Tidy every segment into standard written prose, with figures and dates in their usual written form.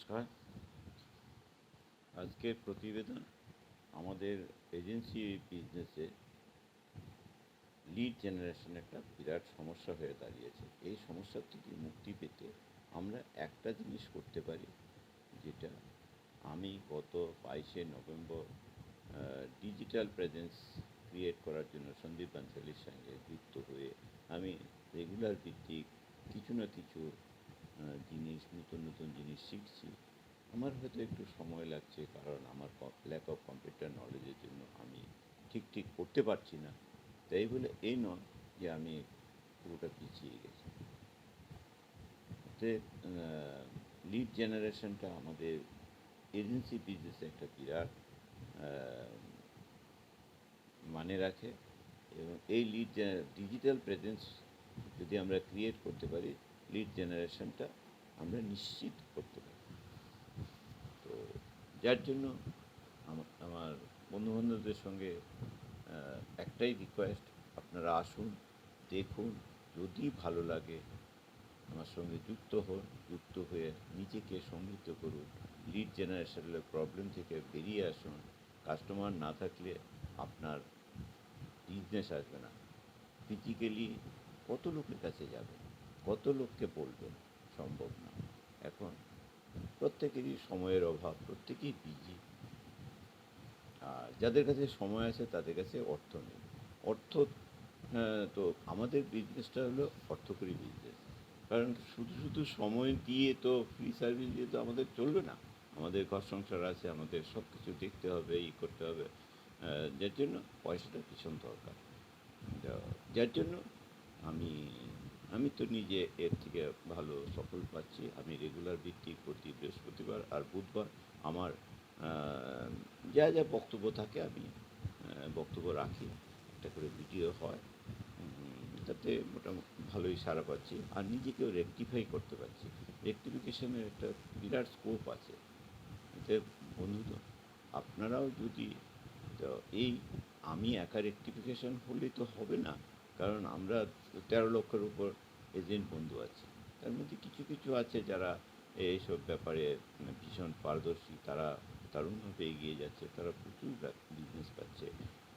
নমস্কার। আজকের প্রতিবেদন আমাদের এজেন্সি বিজনেসে লিড জেনারেশন একটা বিরাট সমস্যা হয়ে দাঁড়িয়েছে। এই সমস্যা থেকে মুক্তি পেতে আমরা একটা জিনিস করতে পারি, যেটা আমি গত 22শে নভেম্বর ডিজিটাল প্রেজেন্স ক্রিয়েট করার জন্য সন্দীপ বানসালির সঙ্গে যুক্ত হয়ে আমি রেগুলার ভিত্তিক কিছু না কিছু জিনিস, নতুন নতুন জিনিস শিখছি। আমার হয়তো একটু সময় লাগছে, কারণ আমার ল্যাক অফ কম্পিউটার নলেজের জন্য আমি ঠিক করতে পারছি না। তাই বলে এই নয় যে আমি পুরোটা পিছিয়ে গেছি। অতএব লিড জেনারেশনটা আমাদের এজেন্সি বিজনেসে একটা বিরাট মানে রাখে, এবং এই ডিজিটাল প্রেজেন্স যদি আমরা ক্রিয়েট করতে পারি, লিড জেনারেশনটা আমরা নিশ্চিত করতে পারি। তো যার জন্য আমার বন্ধুবান্ধবদের সঙ্গে একটাই রিকোয়েস্ট, আপনারা আসুন, দেখুন, যদি ভালো লাগে আমার সঙ্গে যুক্ত হন, যুক্ত হয়ে নিজেকে সমৃদ্ধ করুন, লিড জেনারেশনের প্রবলেম থেকে বেরিয়ে আসুন। কাস্টমার না থাকলে আপনার বিজনেস আসবে না। ফিজিক্যালি কত লোকের কাছে যাবেন, কত লোককে বলবেন, সম্ভব না। এখন প্রত্যেকেরই সময়ের অভাব, প্রত্যেকেই বিজি। আর যাদের কাছে সময় আছে তাদের কাছে অর্থ নেই। অর্থ, তো আমাদের বিজনেসটা হলো অর্থকরী বিজনেস। কারণ শুধু সময় দিয়ে তো, ফ্রি সার্ভিস দিয়ে তো আমাদের চলবে না। আমাদের ঘর সংসার আছে, আমাদের সব কিছু দেখতে হবে, করতে হবে। যার জন্য পয়সাটা ভীষণ দরকার। যার জন্য আমি আমি তো নিজে এর থেকে ভালো সফল পাচ্ছি। আমি রেগুলার ভিত্তিক প্রতি বৃহস্পতিবার আর বুধবার আমার যা বক্তব্য থাকে আমি বক্তব্য রাখি, একটা করে ভিডিও হয়। তাতে মোটামুটি ভালোই সাড়া পাচ্ছি, আর নিজেকেও রেকটিফাই করতে পারছি। রেকটিফিকেশনের একটা বিরাট স্কোপ আছে। এতে বন্ধুরা, আপনারাও যদি, তো এই আমি একা রেকটিফিকেশন হলেই তো হবে না। কারণ আমরা 13 লক্ষের উপর এজেন্ট বন্ধু আছে। তার মধ্যে কিছু কিছু আছে যারা এইসব ব্যাপারে ভীষণ পারদর্শী, তারা দারুণভাবে এগিয়ে যাচ্ছে, তারা প্রচুর বিজনেস পাচ্ছে,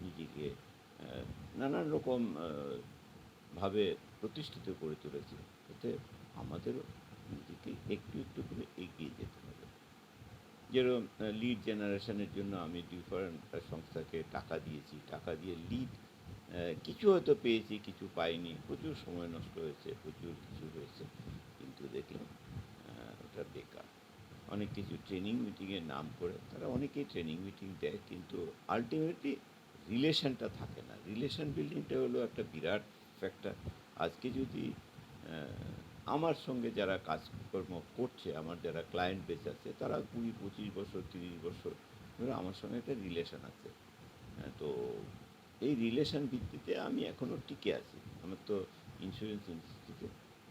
নিজেকে নানান রকম ভাবে প্রতিষ্ঠিত করে তুলেছে। এতে আমাদেরও নিজেকে একটু একটু করে এগিয়ে যেতে হবে। যেরকম লিড জেনারেশনের জন্য আমি ডিফারেন্ট সংস্থাকে টাকা দিয়েছি, টাকা দিয়ে লিড কিছু হয়তো পেয়েছি, কিছু পাইনি, প্রচুর সময় নষ্ট হয়েছে, প্রচুর কিছু হয়েছে, কিন্তু দেখলাম ওটা বেকার। অনেক কিছু ট্রেনিং মিটিংয়ের নাম করে তারা অনেকেই ট্রেনিং মিটিং দেয়, কিন্তু আলটিমেটলি রিলেশনটা থাকে না। রিলেশন বিল্ডিংটা হলো একটা বিরাট ফ্যাক্টর। আজকে যদি আমার সঙ্গে যারা কাজকর্ম করছে, আমার যারা ক্লায়েন্ট বেস আছে, তারা 20-25 বছর, 30 বছর ধরে আমার সঙ্গে একটা রিলেশন আছে। তো এই রিলেশন ভিত্তিতে আমি এখনও টিকে আছি। আমার তো ইন্স্যুরেন্স ইন্ডাস্ট্রিতে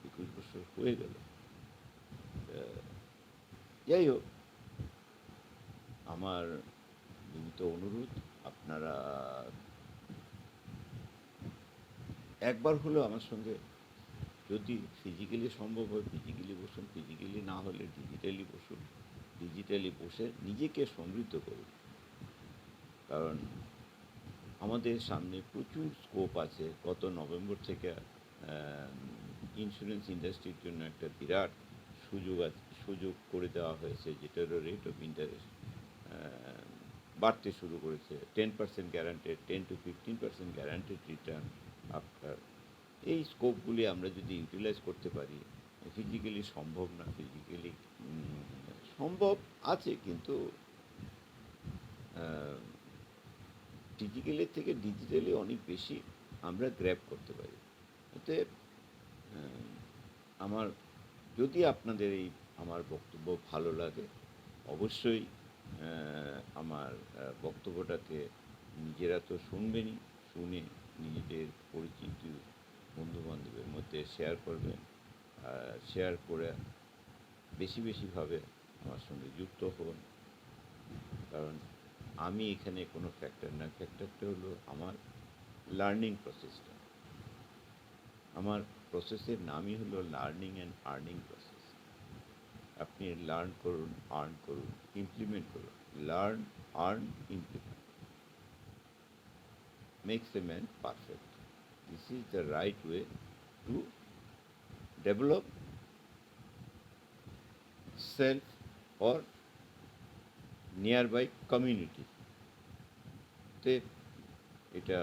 21 বছর হয়ে গেল। যাই হোক, আমার বিনীত অনুরোধ, আপনারা একবার হলেও আমার সঙ্গে, যদি ফিজিক্যালি সম্ভব হয় ফিজিক্যালি বসুন, ফিজিক্যালি না হলে ডিজিটালি বসুন। ডিজিটালি বসে নিজেকে সমৃদ্ধ করুন। কারণ আমাদের সামনে প্রচুর স্কোপ আছে। গত নভেম্বর থেকে ইন্স্যুরেন্স ইন্ডাস্ট্রির জন্য একটা বিরাট সুযোগ করে দেওয়া হয়েছে, যেটার রেট অফ ইন্টারেস্ট বাড়তে শুরু করেছে। 10% guaranteed, 10 to 15% guaranteed return after. এই স্কোপগুলি আমরা যদি ইউটিলাইজ করতে পারি, ফিজিক্যালি সম্ভব না, ফিজিক্যালি সম্ভব আছে, কিন্তু ফিজিক্যালের থেকে ডিজিটালি অনেক বেশি আমরা গ্র্যাব করতে পারি। এতে আমার, যদি আপনাদের এই আমার বক্তব্য ভালো লাগে, অবশ্যই আমার বক্তব্যটাকে নিজেরা তো শুনবেনই, শুনে নিজেদের পরিচিত বন্ধুবান্ধবের মধ্যে শেয়ার করবেন। শেয়ার করে বেশিভাবে আমার সঙ্গে যুক্ত হন। কারণ আমি এখানে কোনো ফ্যাক্টর না, ফ্যাক্টরটা হলো আমার লার্নিং প্রসেসটা। আমার প্রসেসের নামই হলো লার্নিং অ্যান্ড আর্নিং প্রসেস। আপনি লার্ন করুন, আর্ন করুন, ইমপ্লিমেন্ট করুন। Learn, earn, implement makes a man perfect. This is the right way to develop self or nearby community. তে এটা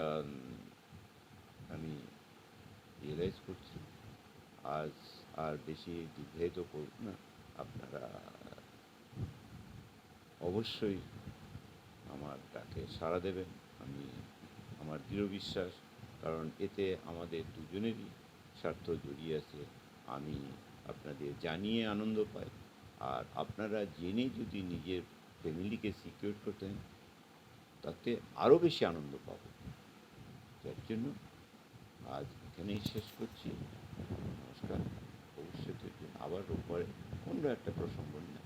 আমি রিয়েলাইজ করছি। আজ আর বেশি দীর্ঘায়িত করব না। আপনারা অবশ্যই আমার ডাকে সাড়া দেবেন। আমি আমার দৃঢ় বিশ্বাস, কারণ এতে আমাদের দুজনেরই স্বার্থ জড়িয়ে আছে। আমি আপনাদের জানিয়ে আনন্দ পাই, আর আপনারা জেনে যদি নিজের ফ্যামিলিকে সিকিউর করতেন, তাতে আরও বেশি আনন্দ পাব। যার জন্য আজ এখানেই শেষ করছি। নমস্কার। ভবিষ্যতের জন্য আবার রোববারে অন্য একটা প্রসঙ্গ নিয়ে